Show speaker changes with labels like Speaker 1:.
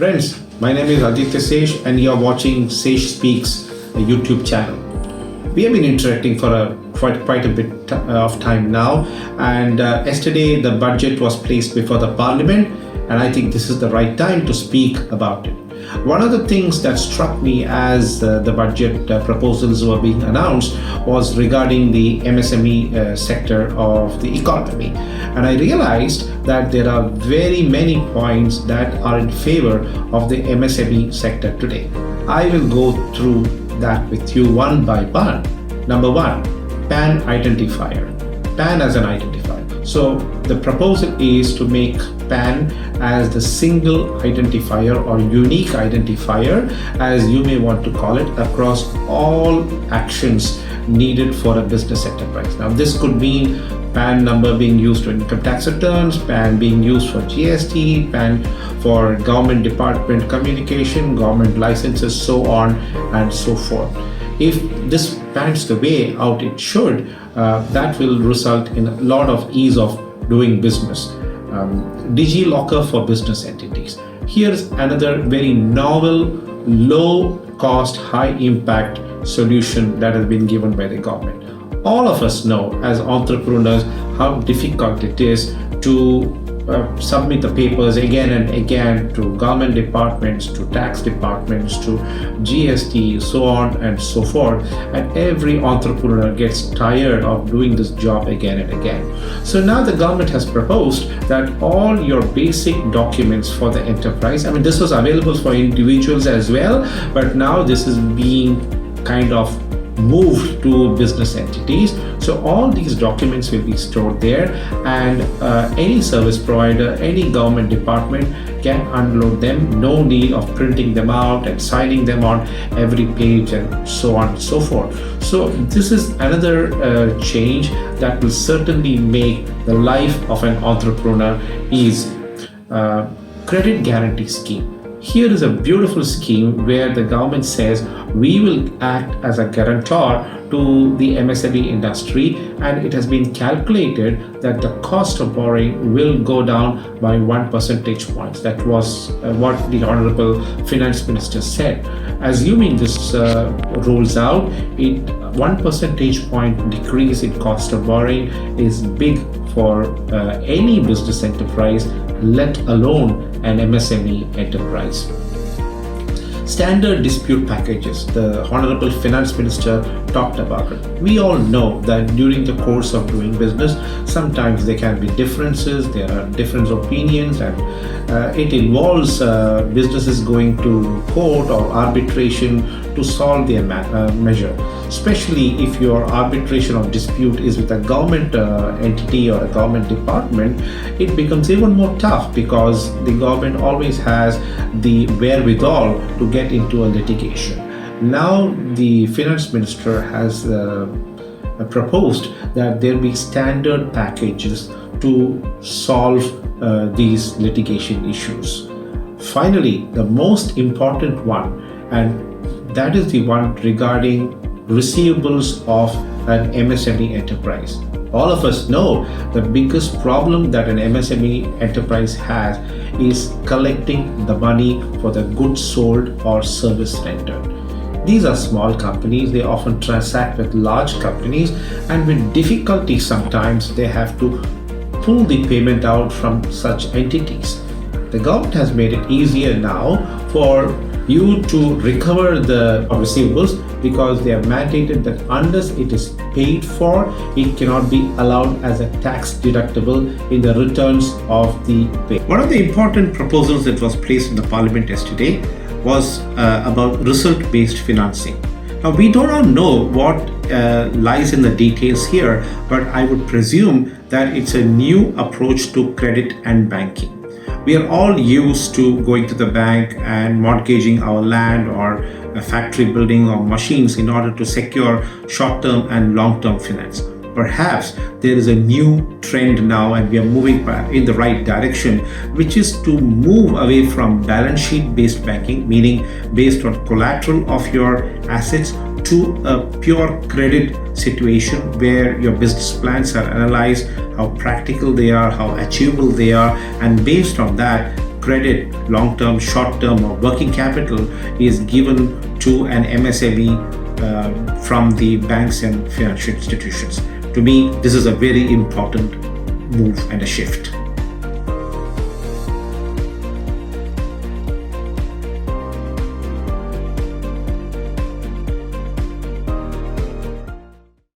Speaker 1: Friends, my name is Aditya Sesh and you are watching Sesh Speaks, a YouTube channel. We have been interacting for quite a bit of time now, and yesterday the budget was placed before the Parliament, and I think this is the right time to speak about it. One of the things that struck me as the budget proposals were being announced was regarding the MSME sector of the economy. And I realized that there are very many points that are in favor of the MSME sector today. I will go through that with you one by one. Number one, PAN identifier. PAN as an identifier. So the proposal is to make PAN as the single identifier or unique identifier, as you may want to call it, across all actions needed for a business enterprise. Now this could mean PAN number being used for income tax returns, PAN being used for GST, PAN for government department communication, government licenses, so on and so forth. If this pans the way out it should, that will result in a lot of ease of doing business. DigiLocker for business entities. Here's another very novel, low cost, high impact solution that has been given by the government. All of us know as entrepreneurs how difficult it is to submit the papers again and again to government departments, to tax departments, to GST, so on and so forth. And every entrepreneur gets tired of doing this job again and again. So now the government has proposed that all your basic documents for the enterprise, this was available for individuals as well, but now this is being kind of moved to business entities. So all these documents will be stored there, and any service provider, any government department can unload them. No need of printing them out and signing them on every page and so on and so forth. So this is another change that will certainly make the life of an entrepreneur easy. Credit guarantee scheme. Here is a beautiful scheme where the government says we will act as a guarantor to the MSME industry, and it has been calculated that the cost of borrowing will go down by 1 percentage point. That was what the Honorable Finance Minister said. Assuming this rolls out, 1 percentage point decrease in cost of borrowing is big for any business enterprise, let alone an MSME enterprise. Standard dispute packages. The Honorable Finance Minister talked about it. We all know that during the course of doing business, sometimes there can be differences, there are different opinions, and it involves businesses going to court or arbitration to solve their measure. Especially if your arbitration or dispute is with a government entity or a government department, it becomes even more tough because the government always has the wherewithal to get into a litigation. Now the Finance Minister has proposed that there be standard packages to solve these litigation issues. Finally, the most important one, and that is the one regarding receivables of an MSME enterprise. All of us know the biggest problem that an MSME enterprise has is collecting the money for the goods sold or service rendered. These are small companies, they often transact with large companies, and with difficulty sometimes they have to pull the payment out from such entities. The government has made it easier now for you to recover the receivables because they have mandated that unless it is paid for, it cannot be allowed as a tax deductible in the returns of the pay. One of the important proposals that was placed in the Parliament yesterday was about result-based financing. Now we do not know what lies in the details here, but I would presume that it's a new approach to credit and banking. We are all used to going to the bank and mortgaging our land or a factory building or machines in order to secure short-term and long-term finance. Perhaps there is a new trend now and we are moving in the right direction, which is to move away from balance sheet based banking, meaning based on collateral of your assets, to a pure credit situation where your business plans are analyzed, how practical they are, how achievable they are, and based on that, credit, long-term, short-term, or working capital is given to an MSME from the banks and financial institutions. To me, this is a very important move and a shift.